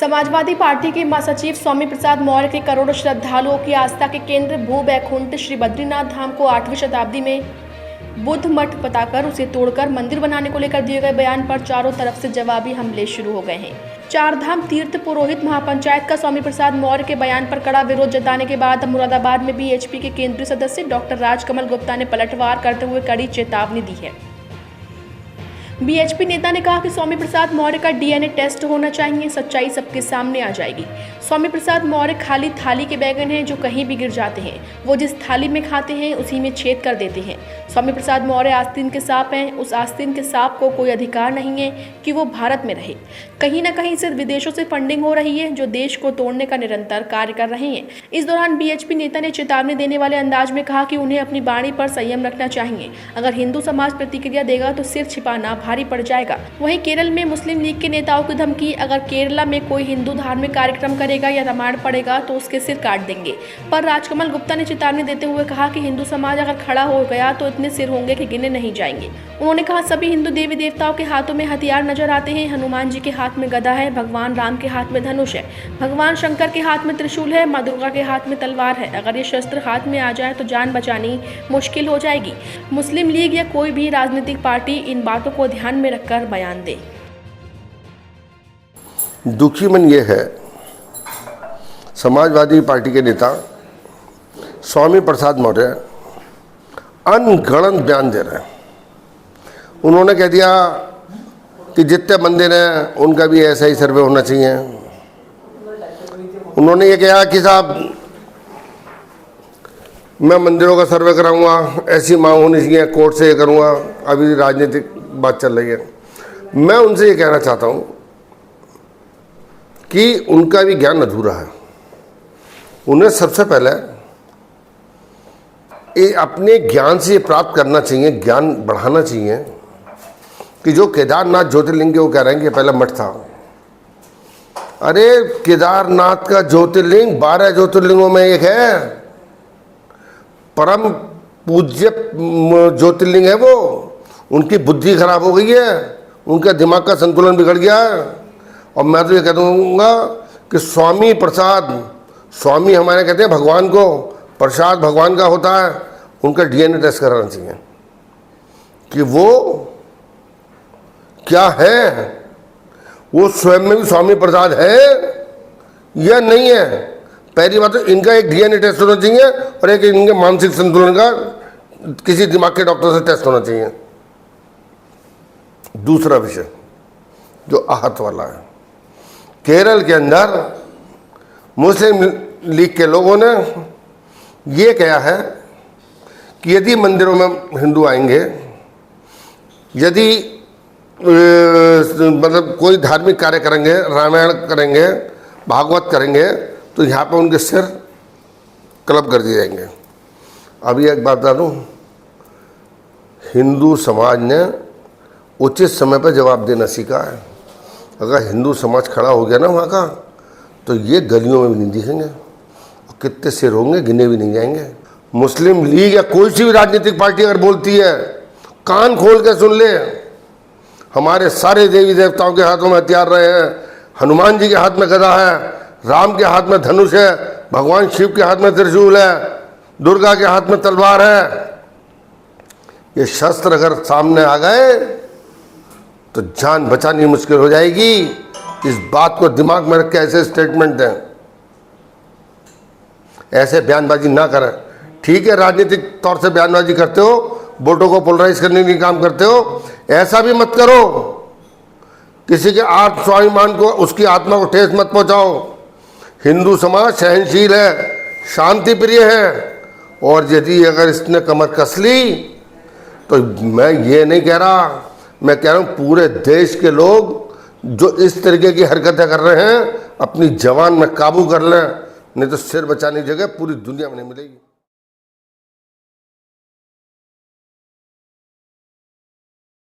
Samajwadi party के महासचिव स्वामी प्रसाद मौर्य के करोड़ों श्रद्धालुओं की आस्था के केंद्र भू वैकुंठ श्री बद्रीनाथ धाम को 8वीं शताब्दी में बुद्ध मठ बताकर उसे तोड़कर मंदिर बनाने को लेकर दिए गए बयान पर चारों तरफ से जवाबी हमले शुरू हो गए हैं। चार धाम तीर्थ पुरोहित महापंचायत का स्वामी प्रसाद मौर्य के बयान पर कड़ा विरोध जताने के बाद मुरादाबाद में बीएचपी के केंद्रीय सदस्य डॉक्टर राजकमल गुप्ता ने पलटवार करते हुए कड़ी चेतावनी दी है। बीएचपी नेता ने कहा कि स्वामी प्रसाद मौर्य का डीएनए टेस्ट होना चाहिए, सच्चाई सबके सामने आ जाएगी। स्वामी प्रसाद मौर्य खाली थाली के बैगन हैं जो कहीं भी गिर जाते हैं। वो जिस थाली में खाते हैं उसी में छेद कर देते हैं। स्वामी प्रसाद मौर्य आस्तीन के सांप हैं। उस आस्तीन के सांप को कोई अधिकार नहीं है कि वो भारत में रहे। कहीं न कहीं से विदेशों से फंडिंग हो रही है जो देश को तोड़ने का निरंतर कार्य कर रहे हैं। इस दौरान बीएचपी नेता ने चेतावनी देने वाले अंदाज में कहा कि उन्हें अपनी वाणी पर संयम रखना चाहिए। अगर हिंदू समाज प्रतिक्रिया देगा तो सिर छिपाना भारी पड़ जाएगा। वहीं केरल में मुस्लिम लीग के नेताओं की धमकी, अगर केरला में कोई हिंदू धार्मिक कार्यक्रम करेगा या रामायण पढ़ेगा तो उसके सिर काट देंगे। पर राजकमल गुप्ता ने चेतावनी देते हुए कहा कि हिंदू समाज अगर खड़ा हो गया तो इतने सिर होंगे कि गिने नहीं जाएंगे। उन्होंने कहा सभी हिंदू देवी देवताओं के हाथों में हथियार नजर आते हैं। हनुमान जी के हाथ में गदा है, भगवान राम के हाथ में धनुष है, भगवान शंकर के हाथ में त्रिशूल है, माँ दुर्गा के हाथ में तलवार है। अगर ये शस्त्र हाथ में आ जाए तो जान बचानी मुश्किल हो जाएगी। मुस्लिम लीग या कोई भी राजनीतिक पार्टी इन बातों को ध्यान में रखकर बयान दे। दुखी मन ये है, समाजवादी पार्टी के नेता स्वामी प्रसाद मौर्य अनगढ़ंत बयान दे रहे हैं। उन्होंने कह दिया कि जितने मंदिर हैं उनका भी ऐसा ही सर्वे होना चाहिए। उन्होंने ये कहा कि साहब मैं मंदिरों का सर्वे कराऊंगा, ऐसी मांग होनी चाहिए, कोर्ट से ये करूंगा। अभी राजनीतिक बात चल रही है। मैं उनसे ये कहना चाहता हूं कि उनका भी ज्ञान अधूरा है। उन्हें सबसे पहले अपने ज्ञान से प्राप्त करना चाहिए, ज्ञान बढ़ाना चाहिए कि जो केदारनाथ ज्योतिर्लिंग वो कह रहे हैं कि पहले मठ था। अरे केदारनाथ का ज्योतिर्लिंग 12 ज्योतिर्लिंगों में एक है, परम पूज्य ज्योतिर्लिंग है वो। उनकी बुद्धि खराब हो गई है, उनका दिमाग का संतुलन बिगड़ गया है। और मैं तो ये कह दूंगा कि स्वामी प्रसाद, स्वामी हमारे कहते हैं भगवान को, प्रसाद भगवान का होता है। उनका डीएनए टेस्ट कराना चाहिए कि वो क्या है, वो स्वयं में भी स्वामी प्रसाद है या नहीं है। पहली बात तो इनका एक डीएनए टेस्ट होना चाहिए और एक इनके मानसिक संतुलन का किसी दिमाग के डॉक्टर से टेस्ट होना चाहिए। दूसरा विषय जो आहत वाला है, केरल के अंदर मुस्लिम लीग के लोगों ने ये कहा है कि यदि मंदिरों में हिंदू आएंगे, यदि मतलब कोई धार्मिक कार्य करेंगे, रामायण करेंगे, भागवत करेंगे, तो यहाँ पर उनके सिर क्लब कर दिए जाएंगे। अभी एक बात बता दूँ, हिंदू समाज ने उचित समय पर जवाब देना सीखा है। अगर हिंदू समाज खड़ा हो गया ना वहाँ का, तो ये गलियों में भी नहीं दिखेंगे और कितने सिर होंगे गिने भी नहीं जाएंगे। मुस्लिम लीग या कोई सी भी राजनीतिक पार्टी अगर बोलती है, कान खोल के सुन ले। हमारे सारे देवी देवताओं के हाथों में हथियार रहे हैं। हनुमान जी के हाथ में गदा है, राम के हाथ में धनुष है, भगवान शिव के हाथ में त्रिशूल है, दुर्गा के हाथ में तलवार है। ये शस्त्र अगर सामने आ गए तो जान बचानी मुश्किल हो जाएगी। इस बात को दिमाग में रख के ऐसे स्टेटमेंट दें, ऐसे बयानबाजी ना करें। ठीक है, राजनीतिक तौर से बयानबाजी करते हो, वोटों को पोलराइज करने के काम करते हो, ऐसा भी मत करो। किसी के स्वाभिमान को, उसकी आत्मा को ठेस मत पहुंचाओ। हिंदू समाज सहनशील है, शांति प्रिय है, और यदि अगर इसने कमर कस ली तो मैं ये नहीं कह रहा, मैं कह रहा हूँ पूरे देश के लोग जो इस तरीके की हरकतें कर रहे हैं अपनी जवान में काबू कर लें, नहीं तो सिर बचाने की जगह पूरी दुनिया में नहीं मिलेगी।